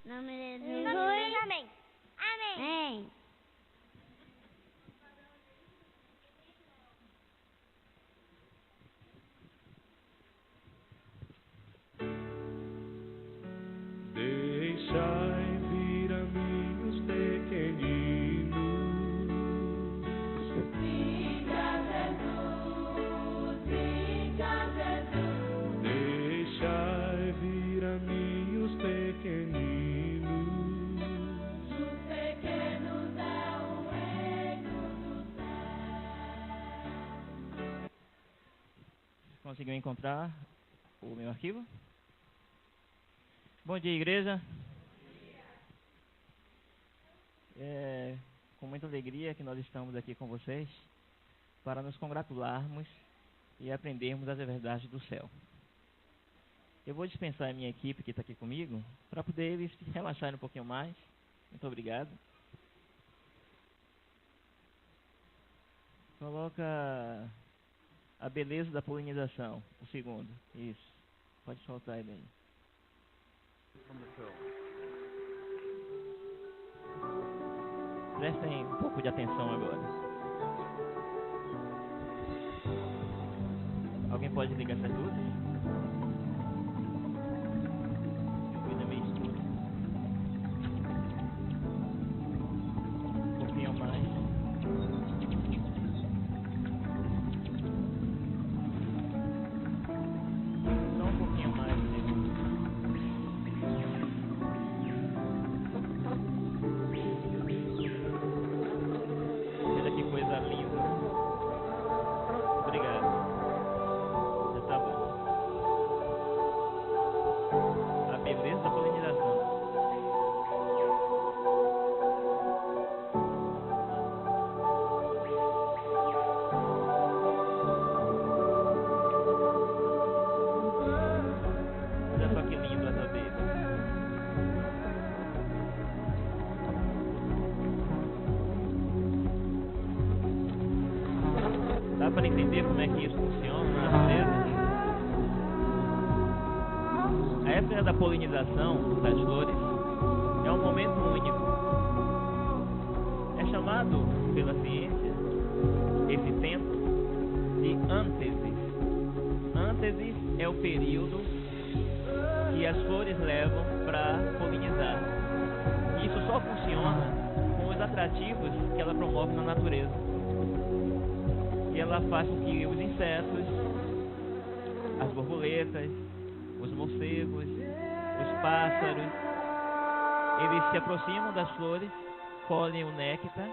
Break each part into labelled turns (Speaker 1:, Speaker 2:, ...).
Speaker 1: Em nome de Jesus.
Speaker 2: Amém. Amém.
Speaker 1: Amém.
Speaker 3: Deixai vir a mim os pequeninos.
Speaker 4: Vinde a Jesus, vinde a Jesus.
Speaker 3: Deixai vir a mim os pequeninos.
Speaker 4: Os pequenos é o reino do céu.
Speaker 5: Conseguiu encontrar o meu arquivo? Bom dia, igreja. É com muita alegria que nós estamos aqui com vocês para nos congratularmos e aprendermos as verdades do céu. Eu vou dispensar a minha equipe que está aqui comigo para poder eles relaxarem um pouquinho mais. Muito obrigado. Coloca a beleza da polinização, o segundo. Isso. Pode soltar ele aí. Prestem um pouco de atenção agora. Alguém pode ligar essas luzes? Coisa meio escura. Um pouquinho mais. Só um pouquinho mais. Olha que coisa linda. Obrigado. Já tá bom. A beleza da polinização. Olha só que lindo essa abelha. Dá para entender como é que isso funciona na natureza? A época da polinização das flores é um momento único. É chamado pela ciência esse tempo de ânteses. Ânteses é o período que as flores levam para polinizar. Isso só funciona com os atrativos que ela promove na natureza. E ela faz com que os insetos, as borboletas, os morcegos, os pássaros, eles se aproximam das flores, colhem o néctar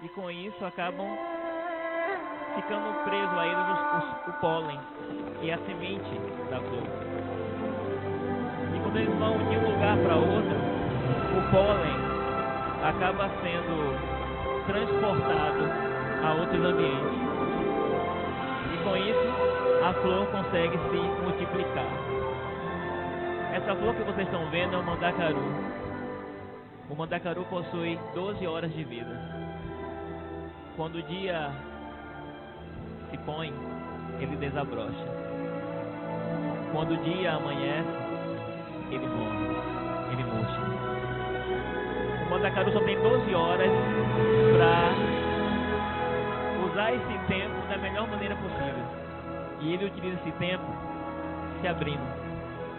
Speaker 5: e com isso acabam ficando preso a eles o pólen e a semente da flor. E quando eles vão de um lugar para outro, o pólen acaba sendo transportado a outros ambientes. E com isso, a flor consegue se multiplicar. Essa flor que vocês estão vendo é o mandacaru. O mandacaru possui 12 horas de vida. Quando o dia se põe, ele desabrocha. Quando o dia amanhece, ele morre, ele murcha. O mandacaru só tem 12 horas para usar esse tempo da melhor maneira possível. E ele utiliza esse tempo se abrindo.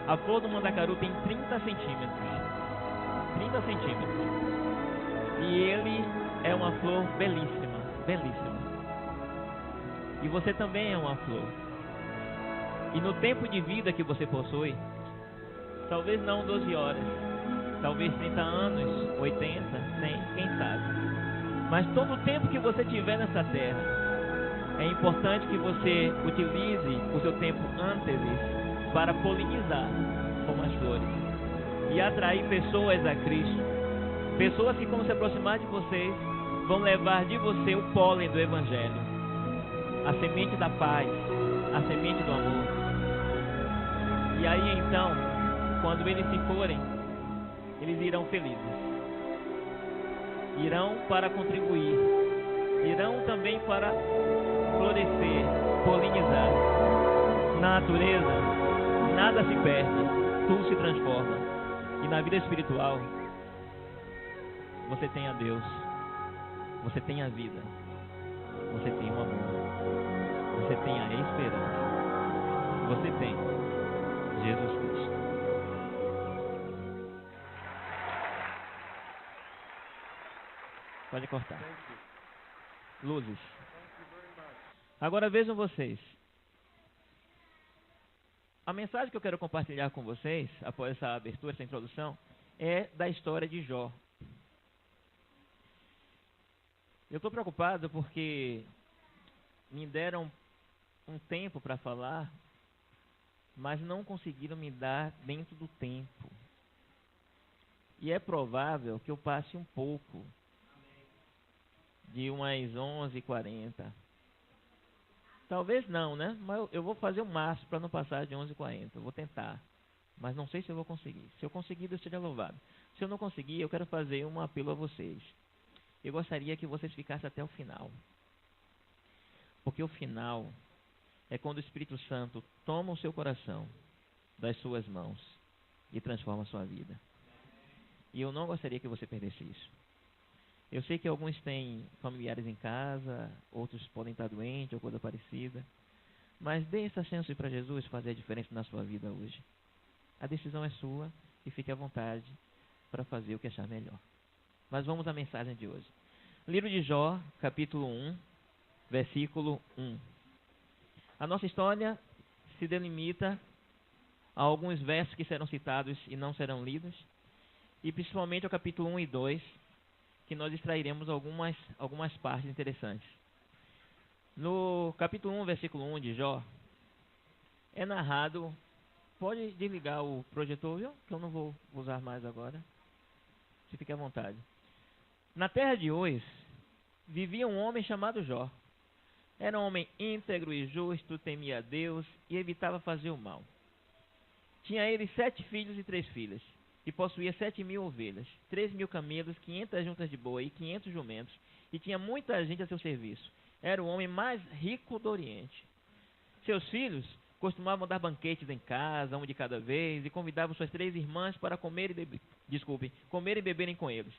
Speaker 5: A flor do mandacaru tem 30 centímetros. 30 centímetros. E ele é uma flor belíssima, belíssima. E você também é uma flor. E no tempo de vida que você possui, talvez não 12 horas, talvez 30 anos, 80, 100, quem sabe. Mas todo o tempo que você tiver nessa terra, é importante que você utilize o seu tempo ânteses para polinizar como as flores e atrair pessoas a Cristo. Pessoas que, quando se aproximar de vocês, vão levar de você o pólen do Evangelho, a semente da paz, a semente do amor. E aí então, quando eles se forem, eles irão felizes. Irão para contribuir. Irão também para florescer, polinizar. Na natureza, nada se perde, tudo se transforma. E na vida espiritual, você tem a Deus, você tem a vida, você tem o amor, você tem a esperança, você tem Jesus Cristo. Pode cortar. Luzes. Agora vejam vocês. A mensagem que eu quero compartilhar com vocês, após essa abertura, essa introdução, é da história de Jó. Eu estou preocupado porque me deram um tempo para falar, mas não conseguiram me dar dentro do tempo. E é provável que eu passe um pouco de umas 11h40. Talvez não, né? Mas eu vou fazer o máximo para não passar de 11h40. Eu vou tentar. Mas não sei se eu vou conseguir. Se eu conseguir, Deus seja louvado. Se eu não conseguir, eu quero fazer um apelo a vocês. Eu gostaria que vocês ficassem até o final. Porque o final é quando o Espírito Santo toma o seu coração das suas mãos e transforma a sua vida. E eu não gostaria que você perdesse isso. Eu sei que alguns têm familiares em casa, outros podem estar doentes ou coisa parecida. Mas dê essa chance para Jesus fazer a diferença na sua vida hoje. A decisão é sua e fique à vontade para fazer o que achar melhor. Mas vamos à mensagem de hoje. Livro de Jó, capítulo 1, versículo 1. A nossa história se delimita a alguns versos que serão citados e não serão lidos. E principalmente ao capítulo 1 e 2, que nós extrairemos algumas partes interessantes. No capítulo 1, versículo 1 de Jó, é narrado... Pode desligar o projetor, viu? Que eu não vou usar mais agora. Você fique à vontade. Na terra de Uz, vivia um homem chamado Jó. Era um homem íntegro e justo, temia a Deus e evitava fazer o mal. Tinha ele 7 filhos e 3 filhas. E possuía 7.000 ovelhas, 3.000 camelos, 500 juntas de boi e 500 jumentos, e tinha muita gente a seu serviço. Era o homem mais rico do Oriente. Seus filhos costumavam dar banquetes em casa, um de cada vez, e convidavam suas 3 irmãs para comer e beberem com eles.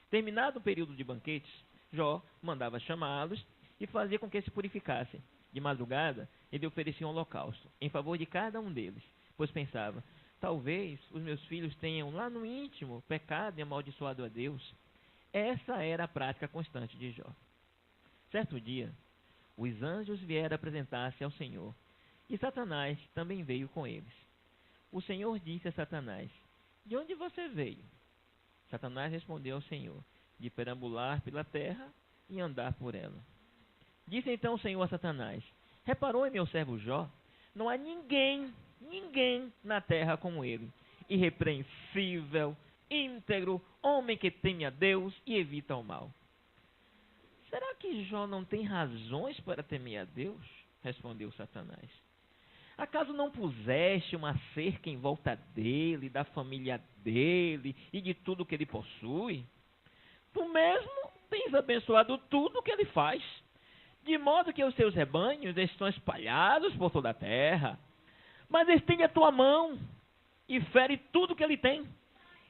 Speaker 5: Terminado o período de banquetes, Jó mandava chamá-los e fazia com que se purificassem. De madrugada, ele oferecia um holocausto em favor de cada um deles, pois pensava: talvez os meus filhos tenham lá no íntimo pecado e amaldiçoado a Deus. Essa era a prática constante de Jó. Certo dia, os anjos vieram apresentar-se ao Senhor, e Satanás também veio com eles. O Senhor disse a Satanás: de onde você veio? Satanás respondeu ao Senhor: de perambular pela terra e andar por ela. Disse então o Senhor a Satanás: reparou em meu servo Jó? Não há ninguém na terra como ele, irrepreensível, íntegro, homem que teme a Deus e evita o mal. Será que Jó não tem razões para temer a Deus? Respondeu Satanás. Acaso não puseste uma cerca em volta dele, da família dele e de tudo que ele possui? Tu mesmo tens abençoado tudo que ele faz, de modo que os seus rebanhos estão espalhados por toda a terra. Mas estende a tua mão e fere tudo que ele tem,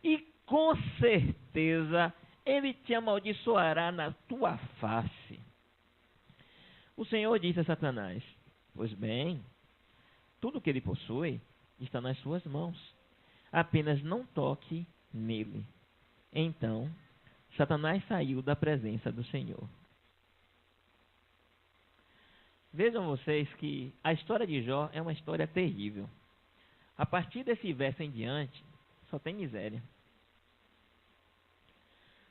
Speaker 5: e com certeza ele te amaldiçoará na tua face. O Senhor disse a Satanás: pois bem, tudo que ele possui está nas suas mãos, apenas não toque nele. Então Satanás saiu da presença do Senhor. Vejam vocês que a história de Jó é uma história terrível. A partir desse verso em diante, só tem miséria.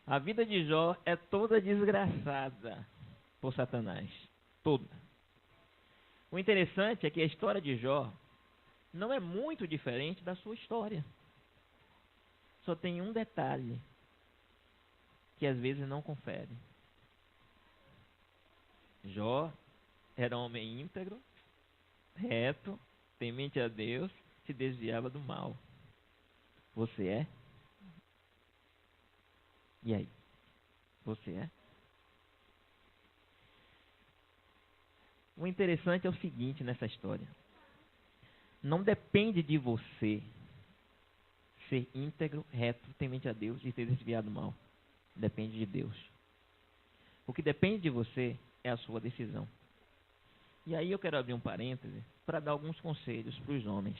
Speaker 5: A vida de Jó é toda desgraçada por Satanás. Toda. O interessante é que a história de Jó não é muito diferente da sua história. Só tem um detalhe que às vezes não confere. Jó era um homem íntegro, reto, temente a Deus, se desviava do mal. Você é? E aí? Você é? O interessante é o seguinte nessa história. Não depende de você ser íntegro, reto, temente a Deus e ser desviado do mal. Depende de Deus. O que depende de você é a sua decisão. E aí eu quero abrir um parêntese para dar alguns conselhos para os homens.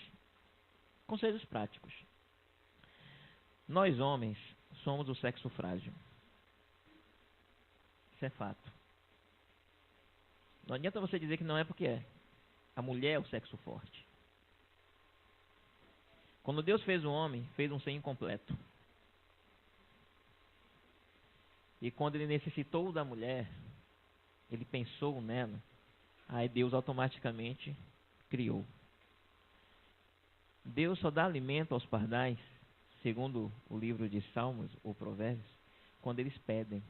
Speaker 5: Conselhos práticos. Nós homens somos o sexo frágil. Isso é fato. Não adianta você dizer que não é porque é. A mulher é o sexo forte. Quando Deus fez o homem, fez um ser incompleto. E quando ele necessitou da mulher, ele pensou nela, aí Deus automaticamente criou. Deus só dá alimento aos pardais, segundo o livro de Salmos ou Provérbios, quando eles pedem.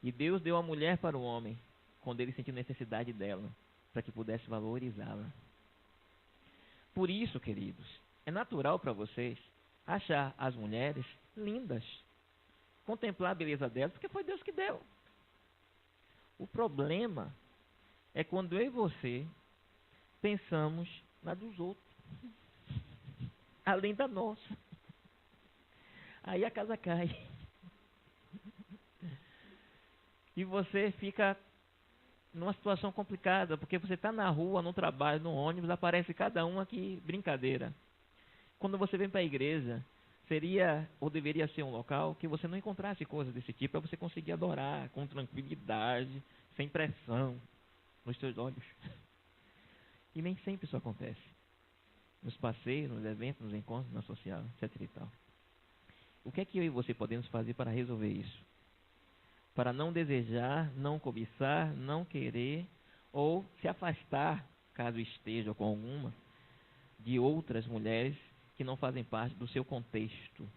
Speaker 5: E Deus deu a mulher para o homem, quando ele sentiu necessidade dela, para que pudesse valorizá-la. Por isso, queridos, é natural para vocês achar as mulheres lindas, contemplar a beleza delas, porque foi Deus que deu. O problema é quando eu e você pensamos na dos outros, além da nossa. Aí a casa cai. E você fica numa situação complicada, porque você está na rua, no trabalho, no ônibus, aparece cada um aqui, brincadeira. Quando você vem para a igreja, seria ou deveria ser um local que você não encontrasse coisas desse tipo, para você conseguir adorar com tranquilidade, sem pressão nos seus olhos. E nem sempre isso acontece. Nos passeios, nos eventos, nos encontros, na social, etc. e tal. O que é que eu e você podemos fazer para resolver isso? Para não desejar, não cobiçar, não querer ou se afastar, caso esteja com alguma, de outras mulheres que não fazem parte do seu contexto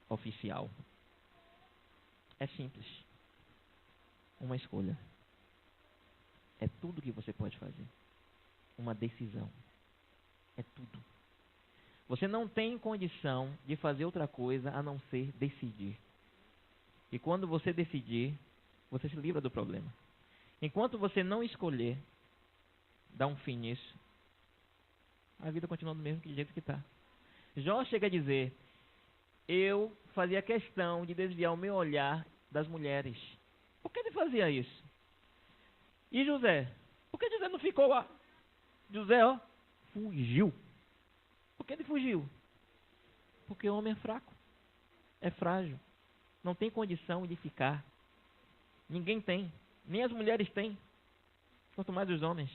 Speaker 5: oficial. É simples. Uma escolha. É tudo que você pode fazer. Uma decisão. É tudo. Você não tem condição de fazer outra coisa a não ser decidir. E quando você decidir, você se livra do problema. Enquanto você não escolher dar um fim nisso, a vida continua do mesmo jeito que está. Jó chega a dizer: eu fazia questão de desviar o meu olhar das mulheres. Por que ele fazia isso? E José? Por que José não ficou lá? José, fugiu. Por que ele fugiu? Porque o homem é fraco, é frágil, não tem condição de ficar. Ninguém tem, nem as mulheres têm, quanto mais os homens.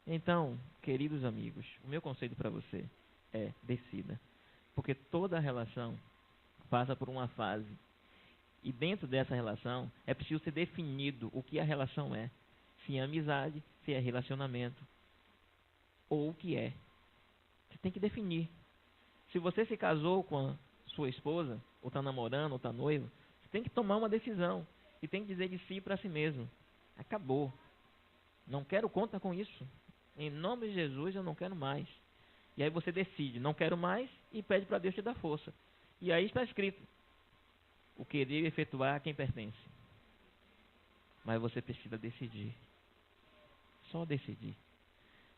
Speaker 5: Então, queridos amigos, o meu conselho para você é: decida. Porque toda relação passa por uma fase. E dentro dessa relação é preciso ser definido o que a relação é. Se é amizade, se é relacionamento, ou o que é. Você tem que definir. Se você se casou com a sua esposa, ou está namorando, ou está noivo, você tem que tomar uma decisão. E tem que dizer de si para si mesmo: acabou. Não quero conta com isso. Em nome de Jesus eu não quero mais. E aí você decide: não quero mais, e pede para Deus te dar força. E aí está escrito: o querer efetuar a quem pertence. Mas você precisa decidir. Só decidir.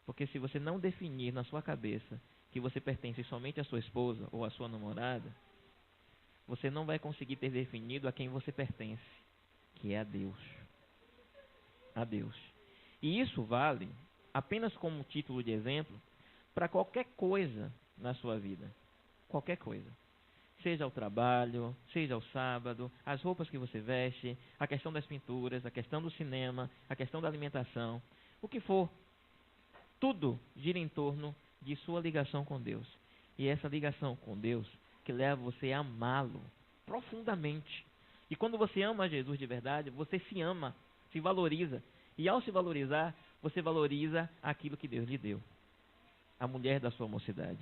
Speaker 5: Porque se você não definir na sua cabeça que você pertence somente à sua esposa ou à sua namorada, você não vai conseguir ter definido a quem você pertence, que é a Deus. A Deus. E isso vale apenas como título de exemplo para qualquer coisa na sua vida. Qualquer coisa. Seja o trabalho, seja o sábado, as roupas que você veste, a questão das pinturas, a questão do cinema, a questão da alimentação, o que for. Tudo gira em torno de sua ligação com Deus. E essa ligação com Deus que leva você a amá-lo profundamente. E quando você ama Jesus de verdade, você se ama, se valoriza. E ao se valorizar, você valoriza aquilo que Deus lhe deu. A mulher da sua mocidade.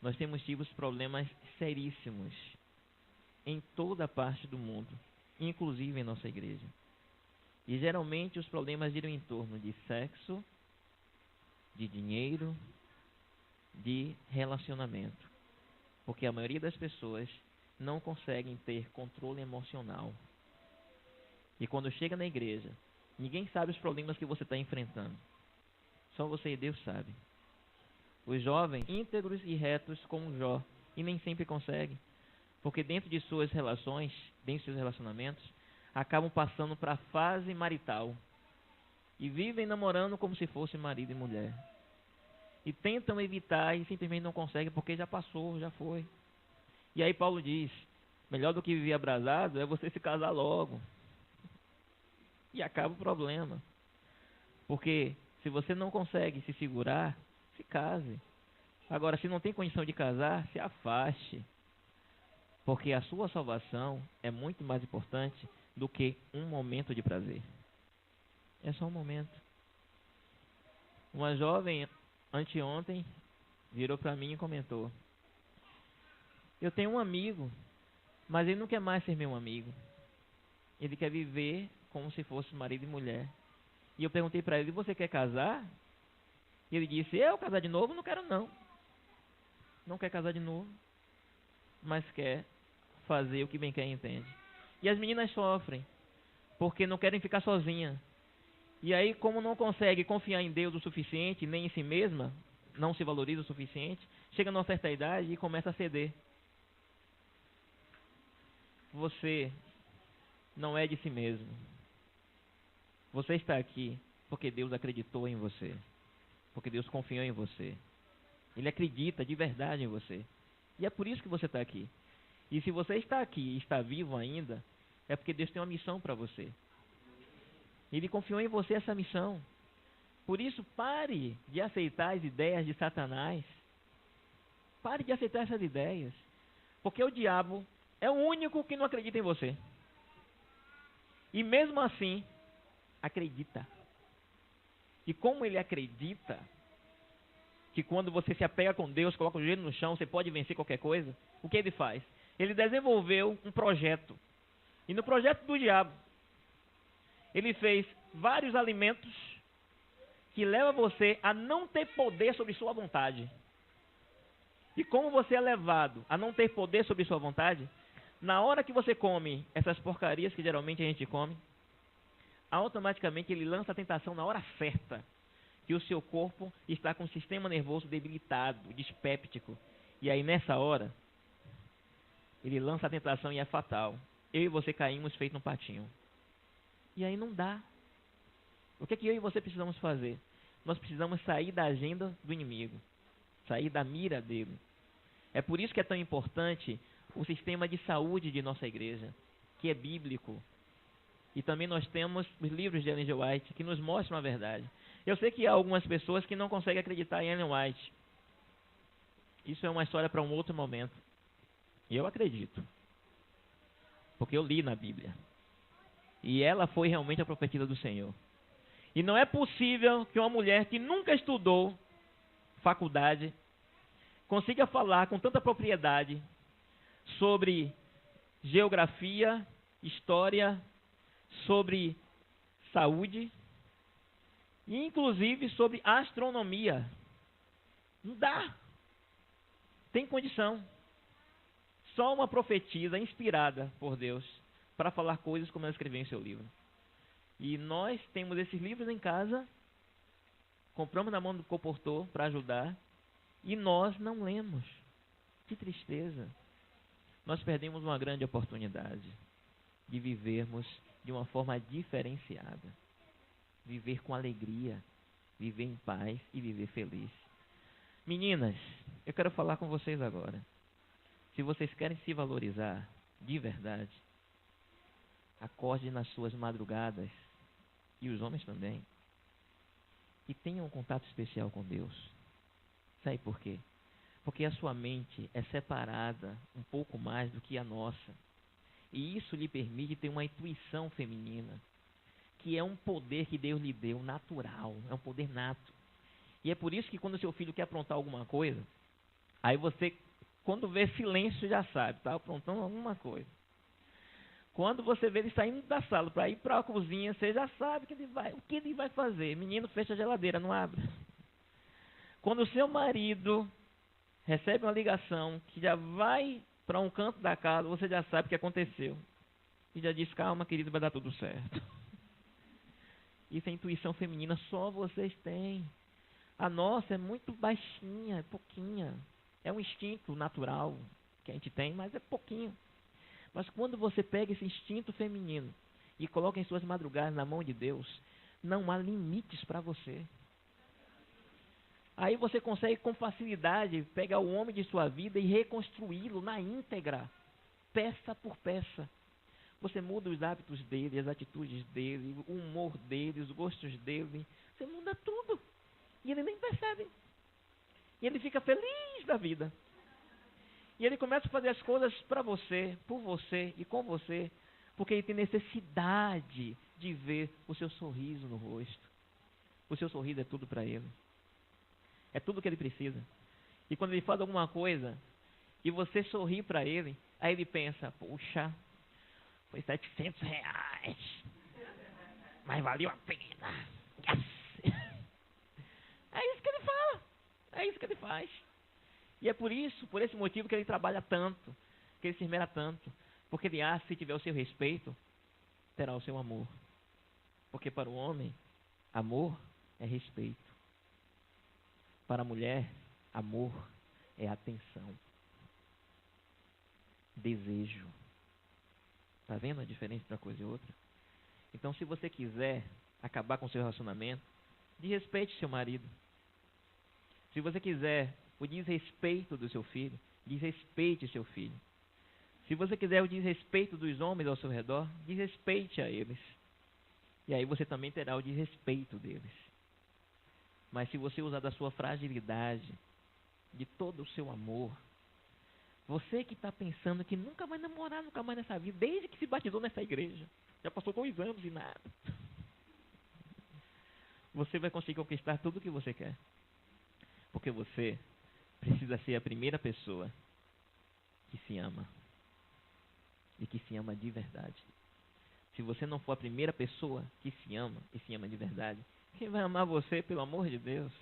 Speaker 5: Nós temos tido problemas seríssimos em toda parte do mundo, inclusive em nossa igreja. E geralmente os problemas giram em torno de sexo, de dinheiro, de relacionamento. Porque a maioria das pessoas não conseguem ter controle emocional. E quando chega na igreja, ninguém sabe os problemas que você está enfrentando. Só você e Deus sabe. os jovens íntegros e retos como Jó, e nem sempre conseguem, porque dentro de suas relações, dentro de seus relacionamentos, acabam passando para a fase marital e vivem namorando como se fosse marido e mulher. E tentam evitar e simplesmente não conseguem porque já passou, já foi. E aí Paulo diz, melhor do que viver abrasado é você se casar logo. E acaba o problema. Porque se você não consegue se segurar, se case. Agora, se não tem condição de casar, se afaste. Porque a sua salvação é muito mais importante do que um momento de prazer. É só um momento. Uma jovem, anteontem, virou para mim e comentou: eu tenho um amigo, mas ele não quer mais ser meu amigo. Ele quer viver como se fosse marido e mulher. E eu perguntei para ele: você quer casar? E ele disse: eu casar de novo? Não quero não. Não quer casar de novo, mas quer fazer o que bem quer e entende. E as meninas sofrem, porque não querem ficar sozinhas. E aí, como não consegue confiar em Deus o suficiente, nem em si mesma, não se valoriza o suficiente, chega numa certa idade e começa a ceder. Você não é de si mesmo. Você está aqui porque Deus acreditou em você. Porque Deus confiou em você. Ele acredita de verdade em você. E é por isso que você está aqui. E se você está aqui e está vivo ainda, é porque Deus tem uma missão para você. Ele confiou em você essa missão. Por isso, pare de aceitar as ideias de Satanás. Pare de aceitar essas ideias. Porque o diabo é o único que não acredita em você. E mesmo assim, acredita. E como ele acredita que quando você se apega com Deus, coloca o joelho no chão, você pode vencer qualquer coisa, o que ele faz? Ele desenvolveu um projeto. E no projeto do diabo, ele fez vários alimentos que levam você a não ter poder sobre sua vontade. E como você é levado a não ter poder sobre sua vontade, na hora que você come essas porcarias que geralmente a gente come, automaticamente ele lança a tentação na hora certa, que o seu corpo está com o sistema nervoso debilitado, dispéptico. E aí nessa hora, ele lança a tentação e é fatal. Eu e você caímos feito um patinho. E aí não dá. O que é que eu e você precisamos fazer? Nós precisamos sair da agenda do inimigo. Sair da mira dele. É por isso que é tão importante o sistema de saúde de nossa igreja, que é bíblico. E também nós temos os livros de Ellen G. White, que nos mostram a verdade. Eu sei que há algumas pessoas que não conseguem acreditar em Ellen White. Isso é uma história para um outro momento. E eu acredito. Porque eu li na Bíblia. E ela foi realmente a profetisa do Senhor. E não é possível que uma mulher que nunca estudou faculdade consiga falar com tanta propriedade sobre geografia, história, sobre saúde e inclusive sobre astronomia. Não dá. Tem condição. Só uma profetisa inspirada por Deus para falar coisas como ela escreveu em seu livro. E nós temos esses livros em casa, compramos na mão do comportor para ajudar, e nós não lemos. Que tristeza. Nós perdemos uma grande oportunidade de vivermos de uma forma diferenciada. Viver com alegria, viver em paz e viver feliz. Meninas, eu quero falar com vocês agora. Se vocês querem se valorizar de verdade, acorde nas suas madrugadas, e os homens também, e tenham um contato especial com Deus. Sabe por quê? Porque a sua mente é separada um pouco mais do que a nossa. E isso lhe permite ter uma intuição feminina, que é um poder que Deus lhe deu natural, é um poder nato. E é por isso que quando o seu filho quer aprontar alguma coisa, aí você, quando vê silêncio, já sabe, está aprontando alguma coisa. Quando você vê ele saindo da sala para ir para a cozinha, você já sabe o que ele vai fazer. Menino, fecha a geladeira, não abre. Quando o seu marido recebe uma ligação que já vai para um canto da casa, você já sabe o que aconteceu. E já diz: calma, querido, vai dar tudo certo. Isso é intuição feminina, só vocês têm. A nossa é muito baixinha, é pouquinha. É um instinto natural que a gente tem, mas é pouquinho. Mas quando você pega esse instinto feminino e coloca em suas madrugadas na mão de Deus, não há limites para você. Aí você consegue com facilidade pegar o homem de sua vida e reconstruí-lo na íntegra, peça por peça. Você muda os hábitos dele, as atitudes dele, o humor dele, os gostos dele. Você muda tudo. E ele nem percebe. E ele fica feliz da vida. E ele começa a fazer as coisas para você, por você e com você, porque ele tem necessidade de ver o seu sorriso no rosto. O seu sorriso é tudo para ele. É tudo que ele precisa. E quando ele faz alguma coisa e você sorri para ele, aí ele pensa, puxa, foi R$700, mas valeu a pena. Yes. É isso que ele fala. É isso que ele faz. E é por esse motivo que ele trabalha tanto, que ele se esmera tanto. Porque ele acha que se tiver o seu respeito, terá o seu amor. Porque para o homem, amor é respeito. Para a mulher, amor é atenção. Desejo. Está vendo a diferença entre uma coisa e outra? Então, se você quiser acabar com o seu relacionamento, desrespeite seu marido. Se você quiser o desrespeito do seu filho, desrespeite seu filho. Se você quiser o desrespeito dos homens ao seu redor, desrespeite a eles. E aí você também terá o desrespeito deles. Mas se você usar da sua fragilidade, de todo o seu amor, você que está pensando que nunca vai namorar, nunca mais nessa vida, desde que se batizou nessa igreja, já passou 2 anos e nada, você vai conseguir conquistar tudo o que você quer. Porque você precisa ser a primeira pessoa que se ama. E que se ama de verdade. Se você não for a primeira pessoa que se ama e se ama de verdade, quem vai amar você, pelo amor de Deus?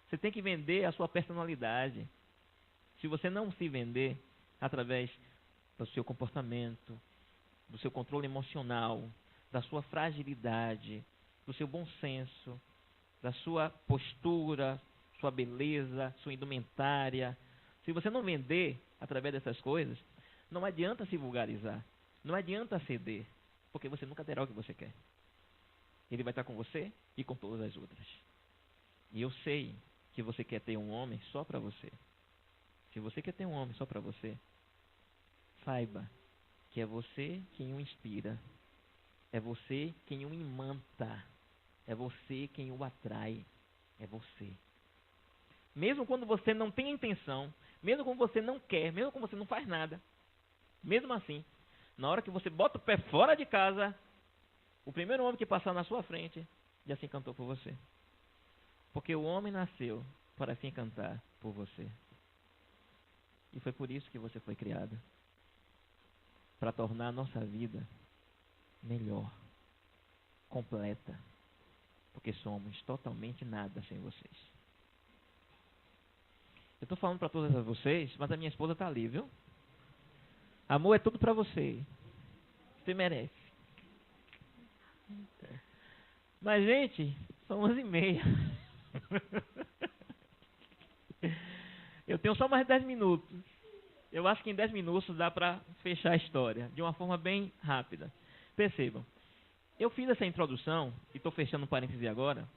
Speaker 5: Você tem que vender a sua personalidade. Se você não se vender através do seu comportamento, do seu controle emocional, da sua fragilidade, do seu bom senso, da sua postura, sua beleza, sua indumentária. Se você não vender através dessas coisas, não adianta se vulgarizar, não adianta ceder, porque você nunca terá o que você quer. Ele vai estar com você e com todas as outras. E eu sei que você quer ter um homem só para você. Se você quer ter um homem só para você, saiba que é você quem o inspira, é você quem o imanta, é você quem o atrai, é você. Mesmo quando você não tem intenção, mesmo quando você não quer, mesmo quando você não faz nada, mesmo assim, na hora que você bota o pé fora de casa, o primeiro homem que passar na sua frente já se encantou por você. Porque o homem nasceu para se encantar por você. E foi por isso que você foi criada. Para tornar a nossa vida melhor, completa. Porque somos totalmente nada sem vocês. Eu estou falando para todas vocês, mas a minha esposa está ali, viu? Amor é tudo para você. Você merece. Mas, gente, são 11h30. Eu tenho só mais 10 minutos. Eu acho que em 10 minutos dá para fechar a história de uma forma bem rápida. Percebam, eu fiz essa introdução, e estou fechando um parêntese agora,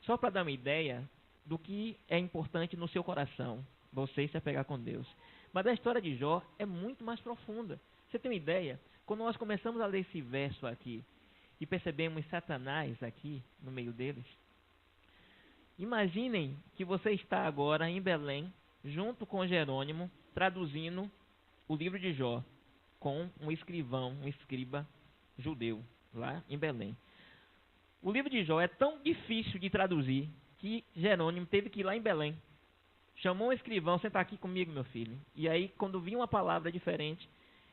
Speaker 5: só para dar uma ideia do que é importante no seu coração, você se apegar com Deus. Mas a história de Jó é muito mais profunda. Você tem uma ideia? Quando nós começamos a ler esse verso aqui, e percebemos Satanás aqui no meio deles, imaginem que você está agora em Belém, junto com Jerônimo, traduzindo o livro de Jó, com um escrivão, um escriba judeu, lá em Belém. O livro de Jó é tão difícil de traduzir, que Jerônimo teve que ir lá em Belém. Chamou um escrivão, senta aqui comigo, meu filho. E aí, quando vinha uma palavra diferente,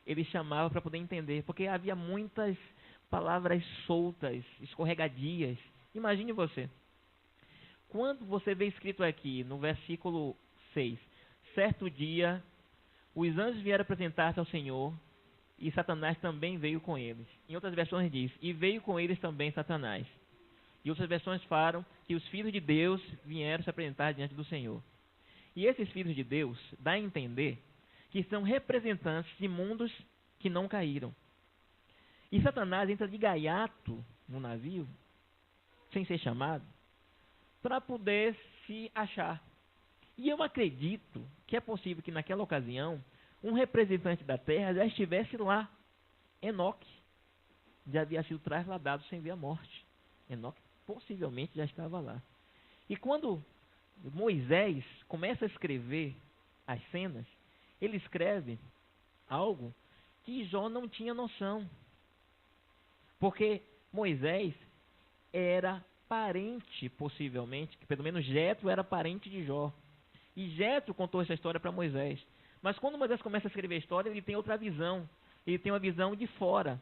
Speaker 5: ele chamava para poder entender, porque havia muitas palavras soltas, escorregadias. Imagine você. Quando você vê escrito aqui, no versículo 6, certo dia, os anjos vieram apresentar-se ao Senhor, e Satanás também veio com eles. Em outras versões diz, e veio com eles também Satanás. E outras versões falam, que os filhos de Deus vieram se apresentar diante do Senhor. E esses filhos de Deus dá a entender que são representantes de mundos que não caíram. E Satanás entra de gaiato no navio, sem ser chamado, para poder se achar. E eu acredito que é possível que naquela ocasião um representante da terra já estivesse lá. Enoque já havia sido trasladado sem ver a morte. Enoque possivelmente já estava lá. E quando Moisés começa a escrever as cenas, ele escreve algo que Jó não tinha noção. Porque Moisés era parente, possivelmente, que pelo menos Jetro era parente de Jó. E Jetro contou essa história para Moisés. Mas quando Moisés começa a escrever a história, ele tem outra visão. Ele tem uma visão de fora.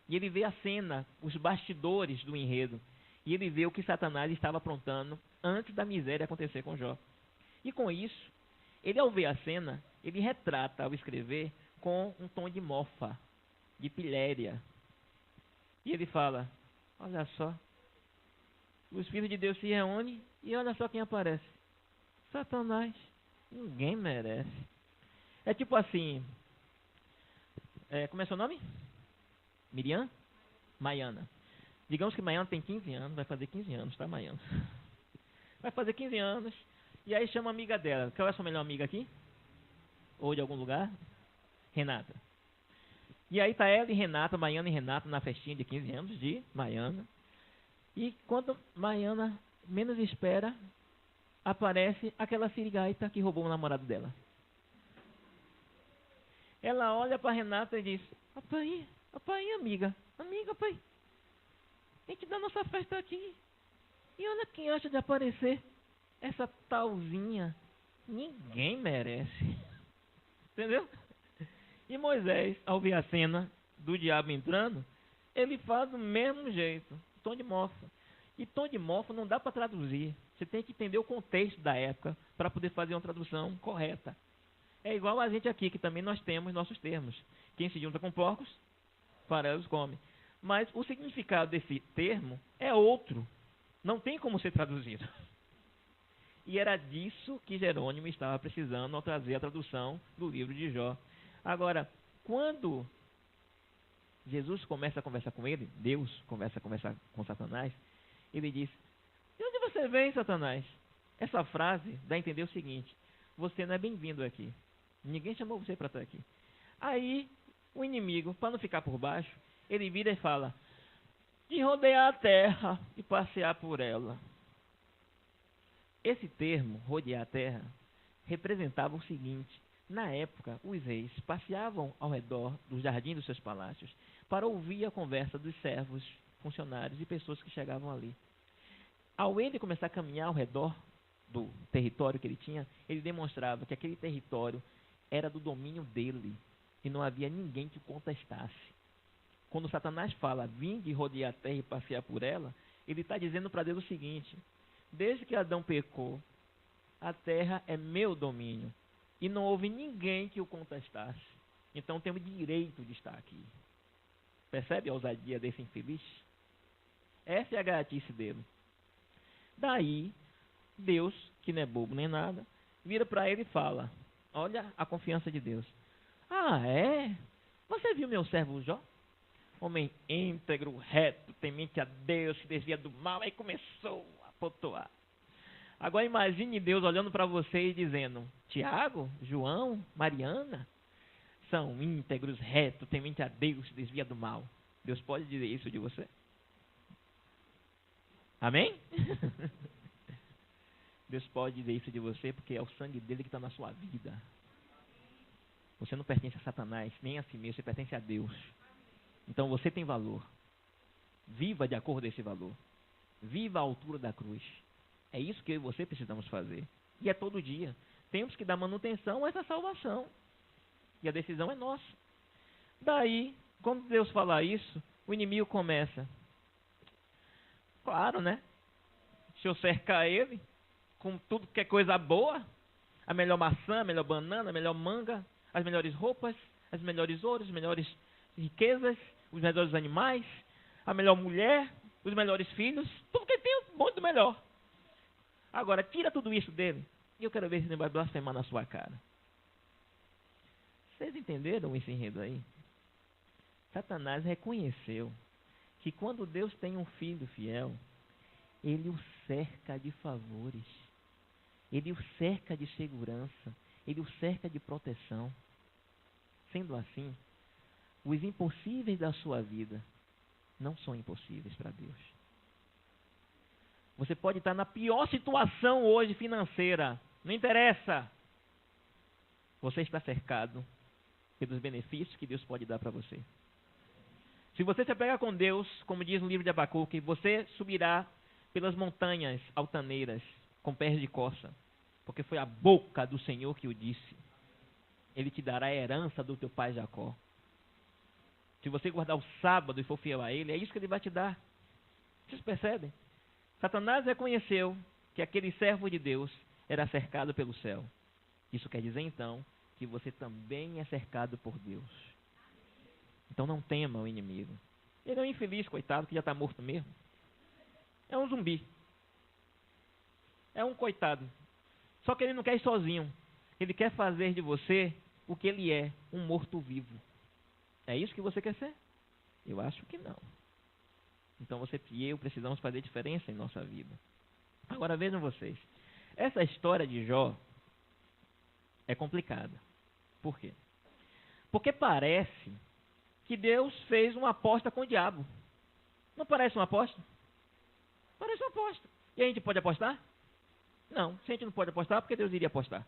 Speaker 5: E ele vê a cena, os bastidores do enredo. E ele vê o que Satanás estava aprontando antes da miséria acontecer com Jó. E com isso, ele ao ver a cena, ele retrata ao escrever com um tom de mofa, de piléria. E ele fala, olha só, os filhos de Deus se reúnem e olha só quem aparece. Satanás. Ninguém merece. É tipo assim, como é seu nome? Miriam? Maiana. Digamos que Maiana tem 15 anos, vai fazer 15 anos, tá, Maiana? Vai fazer 15 anos, e aí chama a amiga dela. Qual é a sua melhor amiga aqui? Ou de algum lugar? Renata. E aí tá ela e Renata, Maiana e Renata, na festinha de 15 anos de Maiana. E quando Maiana menos espera, aparece aquela sirigaita que roubou o namorado dela. Ela olha para Renata e diz, papai, amiga, pai, a gente dá nossa festa aqui. E olha quem acha de aparecer, essa talzinha. Ninguém merece. Entendeu? E Moisés, ao ver a cena do diabo entrando, ele faz do mesmo jeito, tom de mofa. E tom de mofa não dá para traduzir. Você tem que entender o contexto da época para poder fazer uma tradução correta. É igual a gente aqui, que também nós temos nossos termos. Quem se junta com porcos, farelos come. Mas o significado desse termo é outro. Não tem como ser traduzido. E era disso que Jerônimo estava precisando ao trazer a tradução do livro de Jó. Agora, quando Jesus começa a conversar com ele, Deus começa a conversar com Satanás, ele diz, de onde você vem, Satanás? Essa frase dá a entender o seguinte, você não é bem-vindo aqui. Ninguém chamou você para estar aqui. Aí, o inimigo, para não ficar por baixo, ele vira e fala, de rodear a terra e passear por ela. Esse termo, rodear a terra, representava o seguinte, na época, os reis passeavam ao redor do jardim dos seus palácios para ouvir a conversa dos servos, funcionários e pessoas que chegavam ali. Ao ele começar a caminhar ao redor do território que ele tinha, ele demonstrava que aquele território era do domínio dele e não havia ninguém que o contestasse. Quando Satanás fala, vim de rodear a terra e passear por ela, ele está dizendo para Deus o seguinte, desde que Adão pecou, a terra é meu domínio. E não houve ninguém que o contestasse. Então temos direito de estar aqui. Percebe a ousadia desse infeliz? Essa é a gaiatice dele. Daí, Deus, que não é bobo nem nada, vira para ele e fala, olha a confiança de Deus. Ah, é? Você viu meu servo Jó? Homem íntegro, reto, temente a Deus, se desvia do mal. Aí começou a potoar. Agora imagine Deus olhando para você e dizendo, Tiago, João, Mariana, são íntegros, retos, temente a Deus, se desvia do mal. Deus pode dizer isso de você? Amém? Deus pode dizer isso de você porque é o sangue dele que está na sua vida. Você não pertence a Satanás, nem a si mesmo, você pertence a Deus. Então você tem valor. Viva de acordo com esse valor. Viva à altura da cruz. É isso que eu e você precisamos fazer. E é todo dia. Temos que dar manutenção a essa salvação. E a decisão é nossa. Daí, quando Deus fala isso, o inimigo começa. Claro, né? Se eu cercar ele com tudo que é coisa boa, a melhor maçã, a melhor banana, a melhor manga, as melhores roupas, as melhores ouros, as melhores riquezas, os melhores animais, a melhor mulher, os melhores filhos, tudo que tem o bom do melhor. Agora, tira tudo isso dele e eu quero ver se ele vai blasfemar na sua cara. Vocês entenderam esse enredo aí? Satanás reconheceu que quando Deus tem um filho fiel, ele o cerca de favores, ele o cerca de segurança, ele o cerca de proteção. Sendo assim, os impossíveis da sua vida não são impossíveis para Deus. Você pode estar na pior situação hoje financeira, não interessa. Você está cercado pelos benefícios que Deus pode dar para você. Se você se apegar com Deus, como diz no livro de Abacuque, você subirá pelas montanhas altaneiras com pés de coça, porque foi a boca do Senhor que o disse. Ele te dará a herança do teu pai Jacó. Se você guardar o sábado e for fiel a ele, é isso que ele vai te dar. Vocês percebem? Satanás reconheceu que aquele servo de Deus era cercado pelo céu. Isso quer dizer, então, que você também é cercado por Deus. Então não tema o inimigo. Ele é um infeliz, coitado, que já está morto mesmo. É um zumbi. É um coitado. Só que ele não quer ir sozinho. Ele quer fazer de você o que ele é, um morto-vivo. É isso que você quer ser? Eu acho que não. Então você e eu precisamos fazer diferença em nossa vida. Agora vejam vocês. Essa história de Jó é complicada. Por quê? Porque parece que Deus fez uma aposta com o diabo. Não parece uma aposta? Parece uma aposta. E a gente pode apostar? Não. Se a gente não pode apostar, porque Deus iria apostar?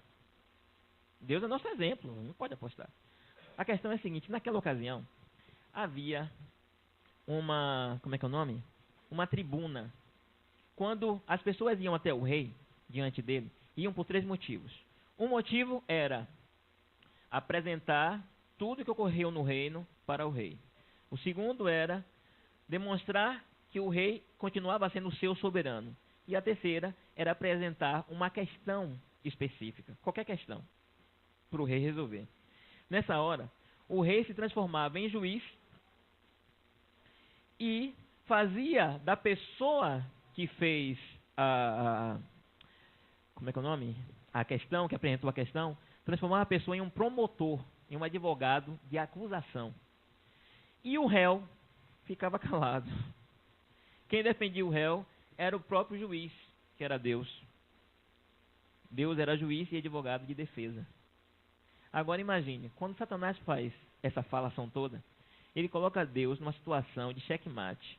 Speaker 5: Deus é nosso exemplo, não pode apostar. A questão é a seguinte, naquela ocasião, havia uma, como é que é o nome? Uma tribuna. Quando as pessoas iam até o rei, diante dele, iam por 3 motivos. Um motivo era apresentar tudo que ocorreu no reino para o rei. O segundo era demonstrar que o rei continuava sendo o seu soberano. E a terceira era apresentar uma questão específica, qualquer questão, para o rei resolver. Nessa hora, o rei se transformava em juiz e fazia da pessoa que fez como é que é o nome? A questão, que apresentou a questão, transformava a pessoa em um promotor, em um advogado de acusação. E o réu ficava calado. Quem defendia o réu era o próprio juiz, que era Deus. Deus era juiz e advogado de defesa. Agora imagine, quando Satanás faz essa falação toda, ele coloca Deus numa situação de xeque-mate.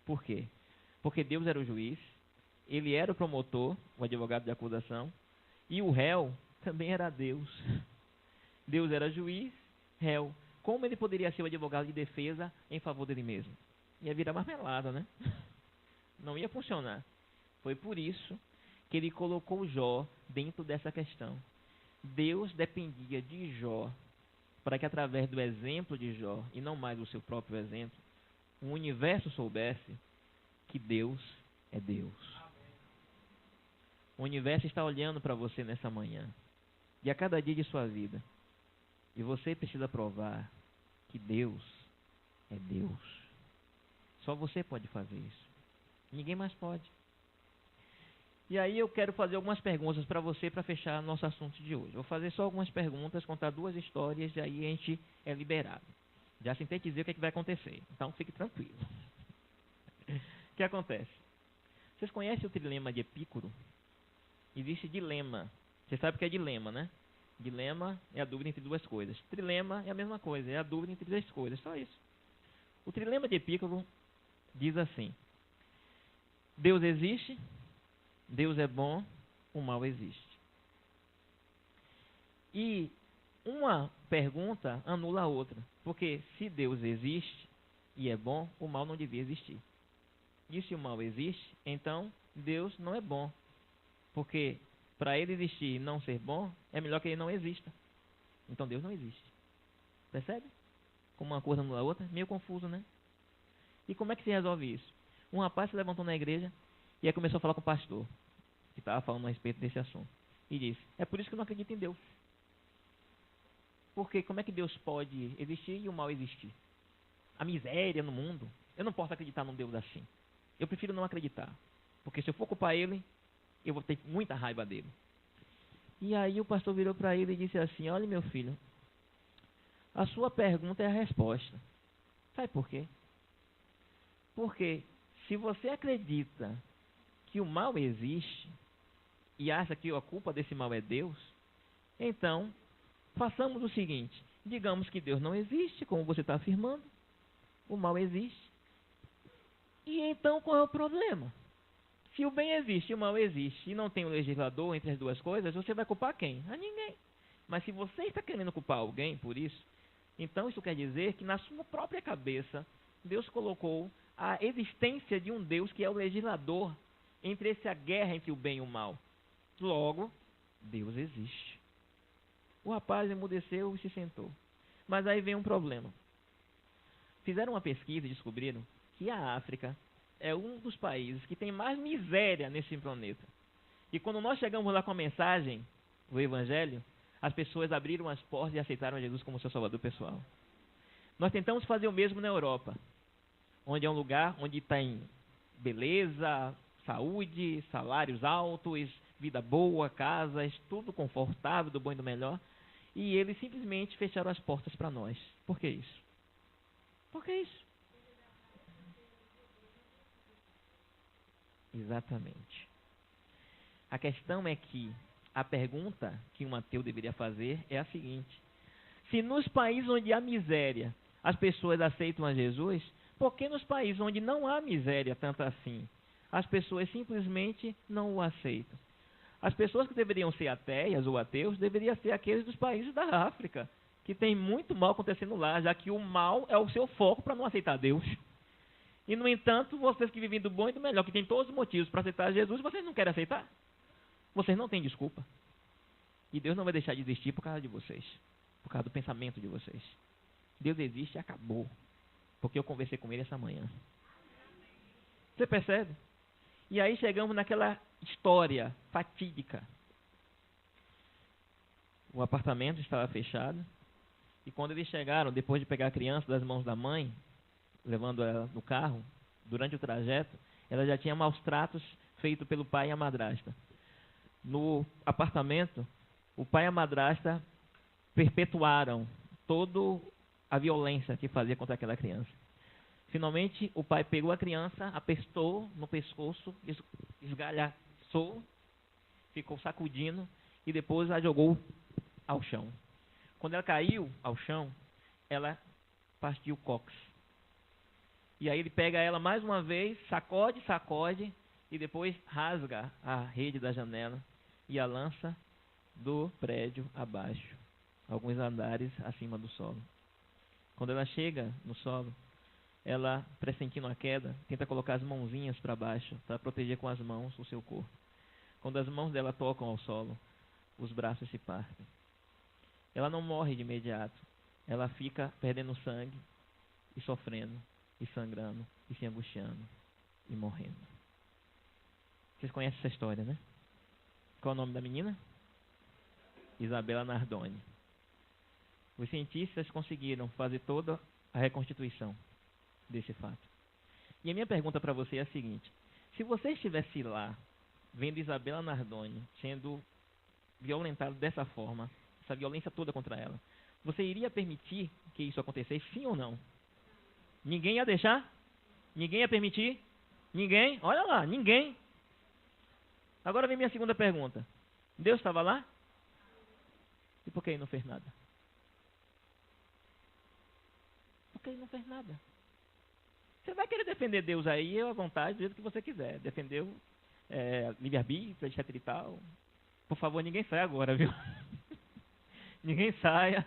Speaker 5: Por quê? Porque Deus era o juiz, ele era o promotor, o advogado de acusação, e o réu também era Deus. Deus era juiz, réu. Como ele poderia ser o advogado de defesa em favor dele mesmo? Ia virar marmelada, né? Não ia funcionar. Foi por isso que ele colocou Jó dentro dessa questão. Deus dependia de Jó para que através do exemplo de Jó, e não mais do seu próprio exemplo, o universo soubesse que Deus é Deus. O universo está olhando para você nessa manhã e a cada dia de sua vida. E você precisa provar que Deus é Deus. Só você pode fazer isso. Ninguém mais pode. E aí eu quero fazer algumas perguntas para você para fechar nosso assunto de hoje. Vou fazer só algumas perguntas, contar 2 histórias e aí a gente é liberado. Já sintetizei o que, é que vai acontecer. Então fique tranquilo. O que acontece? Vocês conhecem o trilema de Epícoro? Existe dilema. Você sabe o que é dilema, né? Dilema é a dúvida entre 2 coisas. Trilema é a mesma coisa, é a dúvida entre 3 coisas. Só isso. O trilema de Epícoro diz assim: Deus existe, Deus é bom, o mal existe. E uma pergunta anula a outra. Porque se Deus existe e é bom, o mal não devia existir. E se o mal existe, então Deus não é bom. Porque para ele existir e não ser bom, é melhor que ele não exista. Então Deus não existe. Percebe? Como uma coisa anula a outra, meio confuso, né? E como é que se resolve isso? Um rapaz se levantou na igreja e aí começou a falar com o pastor, que estava falando a respeito desse assunto. E disse: é por isso que eu não acredito em Deus. Porque como é que Deus pode existir e o mal existir? A miséria no mundo. Eu não posso acreditar num Deus assim. Eu prefiro não acreditar. Porque se eu for culpar ele, eu vou ter muita raiva dele. E aí o pastor virou para ele e disse assim: olha, meu filho, a sua pergunta é a resposta. Sabe por quê? Porque se você acredita que o mal existe e acha que a culpa desse mal é Deus, então façamos o seguinte: digamos que Deus não existe, como você está afirmando, o mal existe. E então qual é o problema? Se o bem existe e o mal existe e não tem um legislador entre as duas coisas, você vai culpar quem? A ninguém. Mas se você está querendo culpar alguém por isso, então isso quer dizer que na sua própria cabeça Deus colocou a existência de um Deus que é o legislador entre essa guerra entre o bem e o mal. Logo, Deus existe. O rapaz emudeceu e se sentou. Mas aí vem um problema. Fizeram uma pesquisa e descobriram que a África é um dos países que tem mais miséria nesse planeta. E quando nós chegamos lá com a mensagem, o Evangelho, as pessoas abriram as portas e aceitaram Jesus como seu salvador pessoal. Nós tentamos fazer o mesmo na Europa, onde é um lugar onde tem beleza, saúde, salários altos, vida boa, casas, tudo confortável, do bom e do melhor. E eles simplesmente fecharam as portas para nós. Por que isso? Por que isso? Exatamente. A questão é que a pergunta que um ateu deveria fazer é a seguinte: se nos países onde há miséria as pessoas aceitam a Jesus, por que nos países onde não há miséria tanto assim, as pessoas simplesmente não o aceitam? As pessoas que deveriam ser ateias ou ateus deveriam ser aqueles dos países da África, que tem muito mal acontecendo lá, já que o mal é o seu foco para não aceitar Deus. E, no entanto, vocês que vivem do bom e do melhor, que têm todos os motivos para aceitar Jesus, vocês não querem aceitar. Vocês não têm desculpa. E Deus não vai deixar de existir por causa de vocês, por causa do pensamento de vocês. Deus existe e acabou, porque eu conversei com ele essa manhã. Você percebe? E aí chegamos naquela história fatídica. O apartamento estava fechado, e quando eles chegaram, depois de pegar a criança das mãos da mãe, levando ela no carro, durante o trajeto, ela já tinha maus tratos feitos pelo pai e a madrasta. No apartamento, o pai e a madrasta perpetuaram toda a violência que fazia contra aquela criança. Finalmente, o pai pegou a criança, apertou no pescoço, esgalhaçou, ficou sacudindo e depois a jogou ao chão. Quando ela caiu ao chão, ela partiu o cóccix. E aí ele pega ela mais uma vez, sacode e depois rasga a rede da janela e a lança do prédio abaixo, alguns andares acima do solo. Quando ela chega no solo, ela, pressentindo a queda, tenta colocar as mãozinhas para baixo, para proteger com as mãos o seu corpo. Quando as mãos dela tocam ao solo, os braços se partem. Ela não morre de imediato. Ela fica perdendo sangue e sofrendo, e sangrando, e se angustiando, e morrendo. Vocês conhecem essa história, né? Qual é o nome da menina? Isabela Nardoni. Os cientistas conseguiram fazer toda a reconstituição desse fato. E a minha pergunta para você é a seguinte: se você estivesse lá, vendo Isabela Nardoni sendo violentada dessa forma, essa violência toda contra ela, você iria permitir que isso acontecesse, sim ou não? Ninguém ia deixar? Ninguém ia permitir? Ninguém? Olha lá, ninguém. Agora vem minha segunda pergunta. Deus estava lá? E por que ele não fez nada? Por que ele não fez nada? Você vai querer defender Deus aí à vontade, do jeito que você quiser. Defender o livre-arbítrio, etc e tal. Por favor, ninguém saia agora, viu? Ninguém saia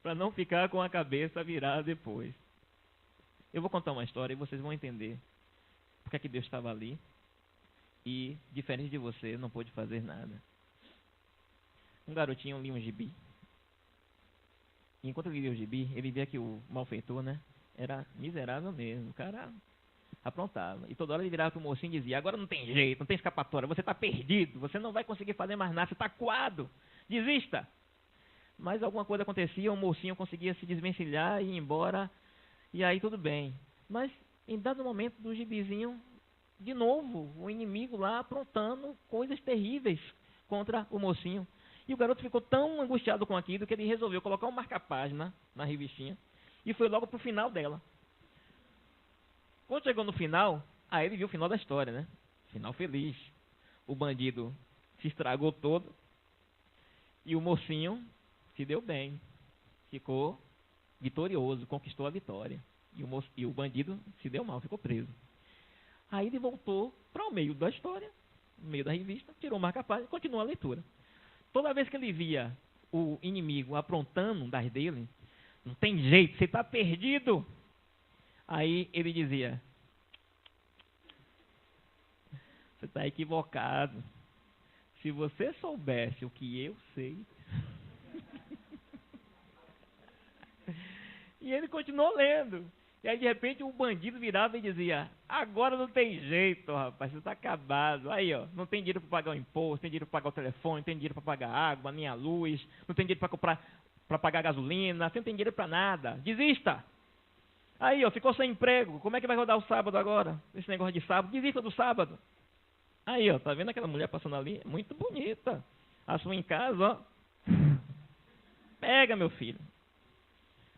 Speaker 5: para não ficar com a cabeça virada depois. Eu vou contar uma história e vocês vão entender porque é que Deus estava ali e, diferente de você, não pôde fazer nada. Um garotinho lia um gibi. E enquanto ele lia o gibi, ele via que o malfeitor, né, era miserável mesmo. O cara aprontava. E toda hora ele virava para o mocinho e dizia: agora não tem jeito, não tem escapatória, você está perdido, você não vai conseguir fazer mais nada, você está coado, desista. Mas alguma coisa acontecia, o mocinho conseguia se desvencilhar e ir embora, e aí tudo bem. Mas em dado momento do gibizinho de novo, o inimigo lá aprontando coisas terríveis contra o mocinho. E o garoto ficou tão angustiado com aquilo que ele resolveu colocar um marca-página na revistinha e foi logo pro final dela. Quando chegou no final, aí ele viu o final da história, né? Final feliz. O bandido se estragou todo e o mocinho se deu bem. Ficou vitorioso, conquistou a vitória. E o bandido se deu mal, ficou preso. Aí ele voltou para o meio da história, no meio da revista, tirou o marca-página e continuou a leitura. Toda vez que ele via o inimigo aprontando das dele, não tem jeito, você está perdido. Aí ele dizia, você está equivocado. Se você soubesse o que eu sei... E ele continuou lendo. E aí, de repente, o bandido virava e dizia, agora não tem jeito, rapaz, você está acabado. Aí, ó, não tem dinheiro para pagar o imposto, não tem dinheiro para pagar o telefone, não tem dinheiro para pagar a água, nem a luz, não tem dinheiro para pagar a gasolina, você não tem dinheiro para nada. Desista. Aí, ó, ficou sem emprego. Como é que vai rodar o sábado agora? Esse negócio de sábado. Desista do sábado. Aí, ó, tá vendo aquela mulher passando ali? Muito bonita. A sua em casa, ó. Pega, meu filho.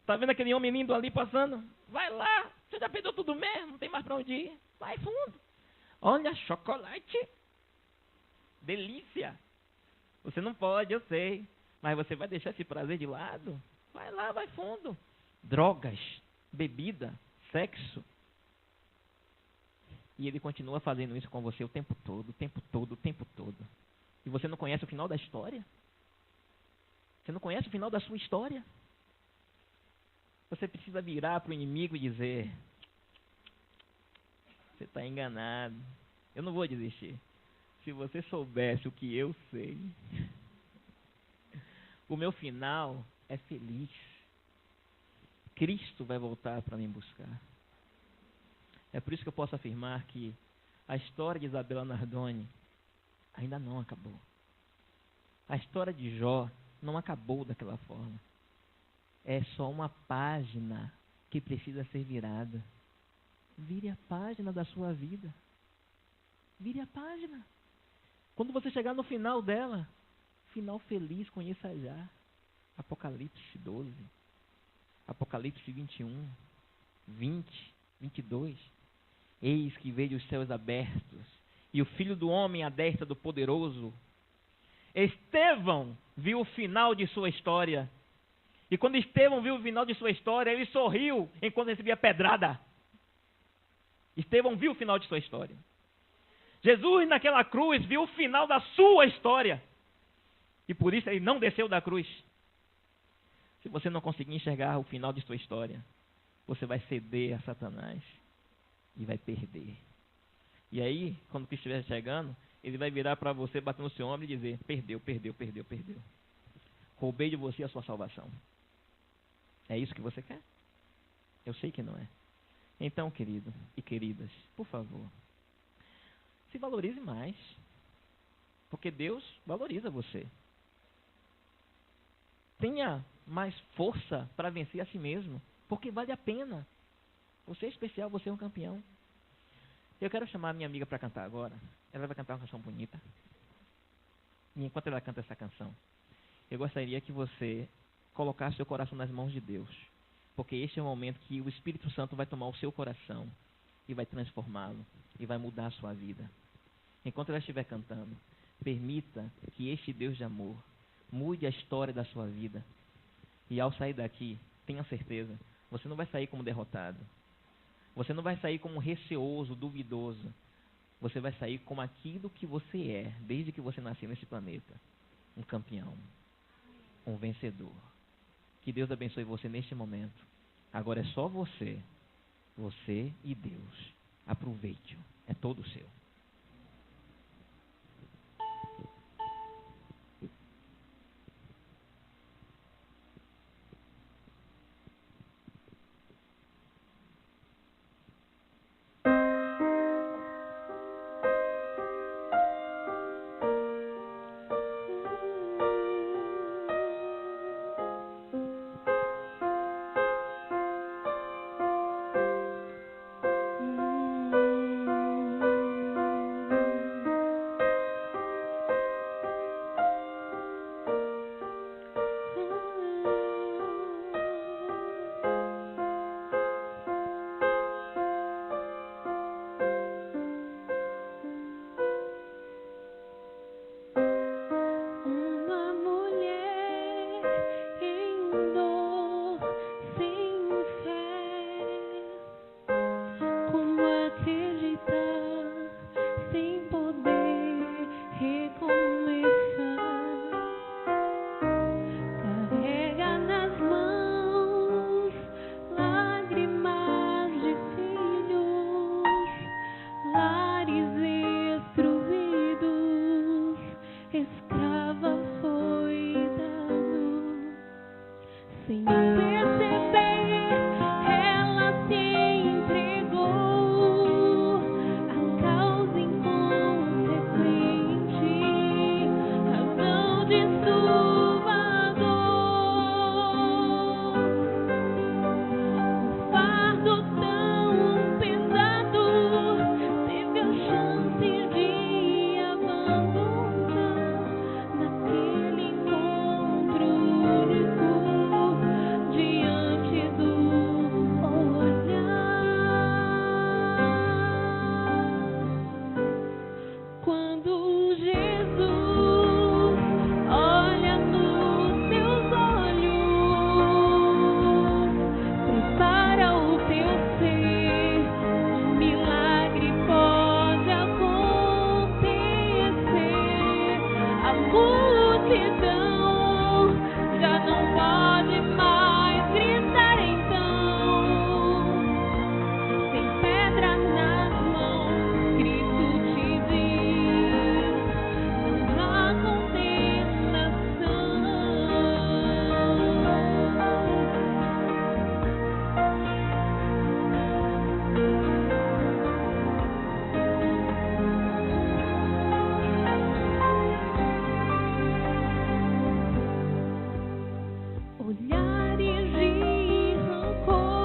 Speaker 5: Tá vendo aquele homem lindo ali passando? Vai lá, você já perdeu tudo mesmo, não tem mais para onde ir. Vai fundo. Olha, chocolate. Delícia. Você não pode, eu sei. Mas você vai deixar esse prazer de lado? Vai lá, vai fundo. Drogas, bebida, sexo. E ele continua fazendo isso com você o tempo todo, o tempo todo, o tempo todo. E você não conhece o final da história? Você não conhece o final da sua história? Você precisa virar para o inimigo e dizer, você está enganado, eu não vou desistir. Se você soubesse o que eu sei, o meu final é feliz. Cristo vai voltar para me buscar. É por isso que eu posso afirmar que a história de Isabela Nardoni ainda não acabou. A história de Jó não acabou daquela forma. É só uma página que precisa ser virada. Vire a página da sua vida. Vire a página. Quando você chegar no final dela, final feliz, conheça já. Apocalipse 12, Apocalipse 21, 20, 22. Eis que vejo os céus abertos e o Filho do Homem à destra do Poderoso. Estevão viu o final de sua história. E quando Estevão viu o final de sua história, ele sorriu enquanto recebia pedrada. Estevão viu o final de sua história. Jesus naquela cruz viu o final da sua história. E por isso ele não desceu da cruz. Se você não conseguir enxergar o final de sua história, você vai ceder a Satanás e vai perder. E aí, quando Cristo estiver chegando, ele vai virar para você, bater no seu ombro e dizer, perdeu, perdeu, perdeu, perdeu. Roubei de você a sua salvação. É isso que você quer? Eu sei que não é. Então, querido e queridas, por favor, se valorize mais. Porque Deus valoriza você. Tenha mais força para vencer a si mesmo. Porque vale a pena. Você é especial, você é um campeão. Eu quero chamar a minha amiga para cantar agora. Ela vai cantar uma canção bonita. E enquanto ela canta essa canção, eu gostaria que você colocasse seu coração nas mãos de Deus. Porque este é o momento que o Espírito Santo vai tomar o seu coração e vai transformá-lo e vai mudar a sua vida. Enquanto ela estiver cantando, permita que este Deus de amor mude a história da sua vida. E ao sair daqui, tenha certeza, você não vai sair como derrotado. Você não vai sair como receoso, duvidoso. Você vai sair como aquilo que você é, desde que você nasceu nesse planeta. Um campeão. Um vencedor. Que Deus abençoe você neste momento. Agora é só você. Você e Deus. Aproveite-o. É todo seu.
Speaker 4: Sem perceber, ela se entregou à causa inconsequente, razão de sua dor. Um fardo tão pesado teve a chance de abandonar naquele encontro único diante do olhar. Quando Jesus olha nos teus olhos, prepara o teu ser, um milagre pode acontecer. A multidão já não pode mais gritar então. Sem pedra nas mãos, Cristo te diz: não há condenação. Olhares de rancor,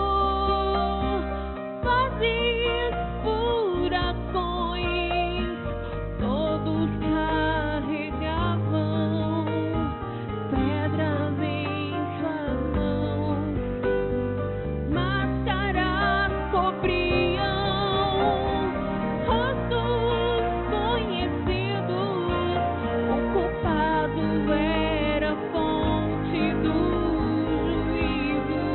Speaker 4: vozes furacões, todos carregavam pedras em suas mãos. Máscaras cobriam rostos conhecidos. O culpado era fonte do juízo.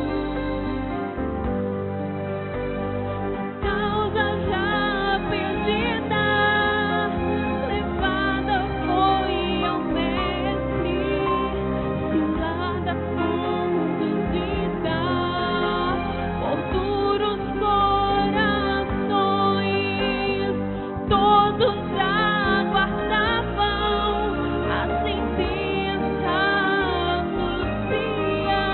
Speaker 4: A causa já perdida, levada foi ao mestre, cilada, conduzida por duros corações. Todos aguardavam a sentença anuncia,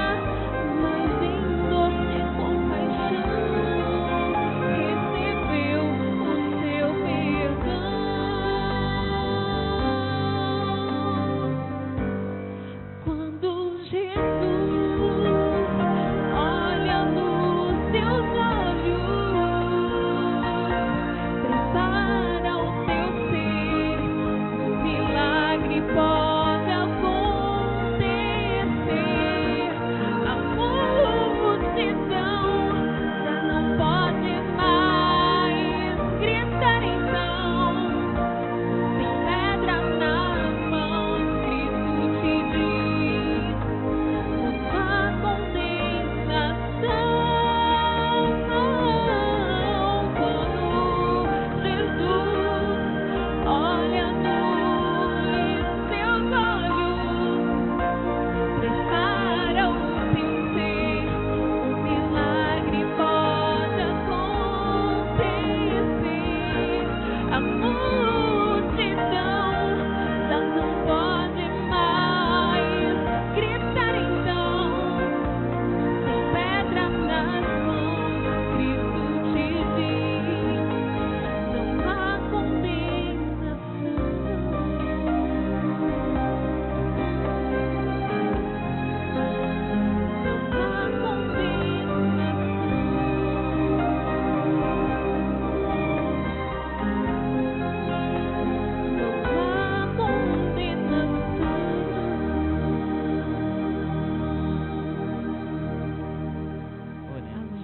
Speaker 4: mas em doce compaixão recebeu o seu perdão. Quando Jesus olha nos teus olhos, prepara o teu ser, um milagre pode acontecer. A multidão já não pode mais gritar então. Sem pedra nas mãos, Cristo te diz: não há condenação. Quando Jesus olha nos teus olhos, prepara o teu ser, um milagre pode acontecer. A multidão já não pode mais gritar então. Sem pedra nas mãos, Cristo te diz: não há condenação. Não há condenação.
Speaker 5: Oremos.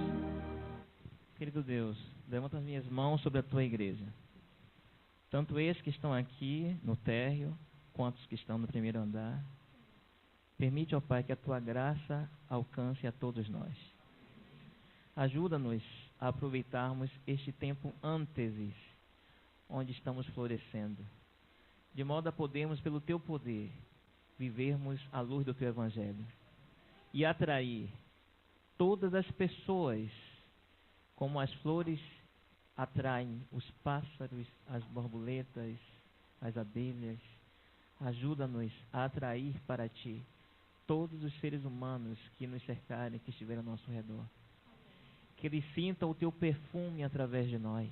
Speaker 5: Querido Deus, levanto as minhas mãos sobre a tua igreja. Tanto esses que estão aqui no térreo, quanto os que estão no primeiro andar. Permite, ó Pai, que a tua graça alcance a todos nós. Ajuda-nos a aproveitarmos este tempo ânteses, onde estamos florescendo, de modo a podermos, pelo teu poder, vivermos à luz do teu evangelho e atrair todas as pessoas, como as flores atraem os pássaros, as borboletas, as abelhas. Ajuda-nos a atrair para ti todos os seres humanos que nos cercarem, que estiverem ao nosso redor. Que eles sintam o teu perfume através de nós.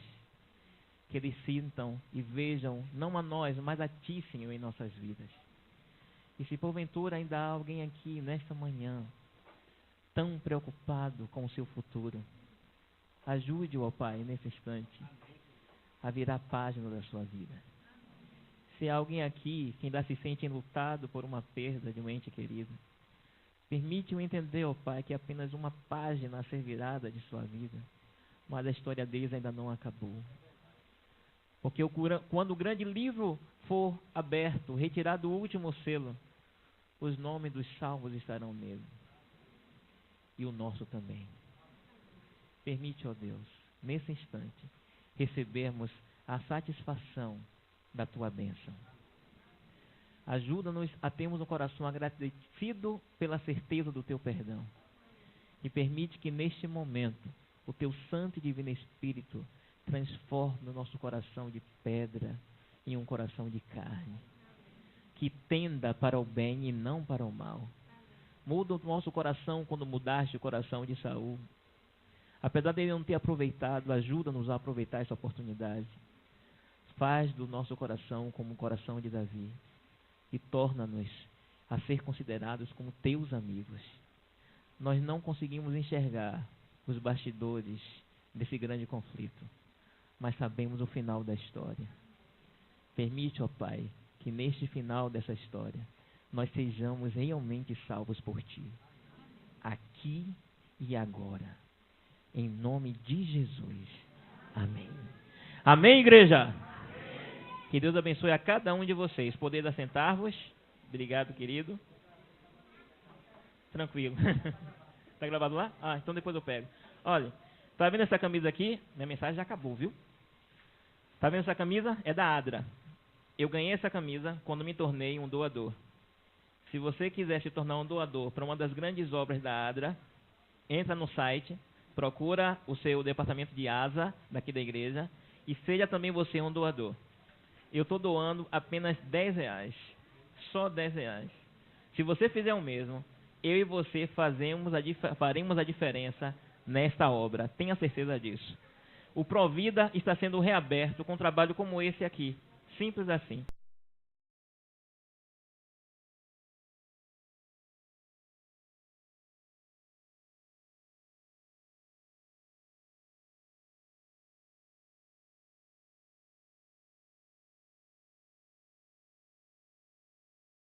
Speaker 5: Que eles sintam e vejam, não a nós, mas a ti, Senhor, em nossas vidas. E se porventura ainda há alguém aqui nesta manhã tão preocupado com o seu futuro, ajude-o, ó Pai, nesse instante, a virar a página da sua vida. Se há alguém aqui que ainda se sente enlutado por uma perda de um ente querido, permite-o entender, ó Pai, que é apenas uma página a ser virada de sua vida, mas a história deles ainda não acabou. Porque quando o grande livro for aberto, retirado o último selo, os nomes dos salvos estarão nele. E o nosso também. Permite, ó Deus, nesse instante, recebermos a satisfação da tua bênção. Ajuda-nos a termos um coração agradecido pela certeza do teu perdão. E permite que neste momento o teu Santo e Divino Espírito transforme o nosso coração de pedra em um coração de carne, que tenda para o bem e não para o mal. Muda o nosso coração quando mudaste o coração de Saul. Apesar de ele não ter aproveitado, ajuda-nos a aproveitar essa oportunidade. Faz do nosso coração como o coração de Davi e torna-nos a ser considerados como teus amigos. Nós não conseguimos enxergar os bastidores desse grande conflito, mas sabemos o final da história. Permite, ó Pai, que neste final dessa história nós sejamos realmente salvos por Ti, aqui e agora, em nome de Jesus. Amém. Amém, igreja? Amém. Que Deus abençoe a cada um de vocês. Poder assentar-vos. Obrigado, querido. Tranquilo. Está gravado lá? Ah, então depois eu pego. Olha, tá vendo essa camisa aqui? Minha mensagem já acabou, viu? Tá vendo essa camisa? É da Adra. Eu ganhei essa camisa quando me tornei um doador. Se você quiser se tornar um doador para uma das grandes obras da Adra, entra no site, procura o seu departamento de asa daqui da igreja e seja também você um doador. Eu estou doando apenas R$10. Só R$10. Se você fizer o mesmo, eu e você faremos a diferença nesta obra. Tenha certeza disso. O Provida está sendo reaberto com um trabalho como esse aqui. Simples assim.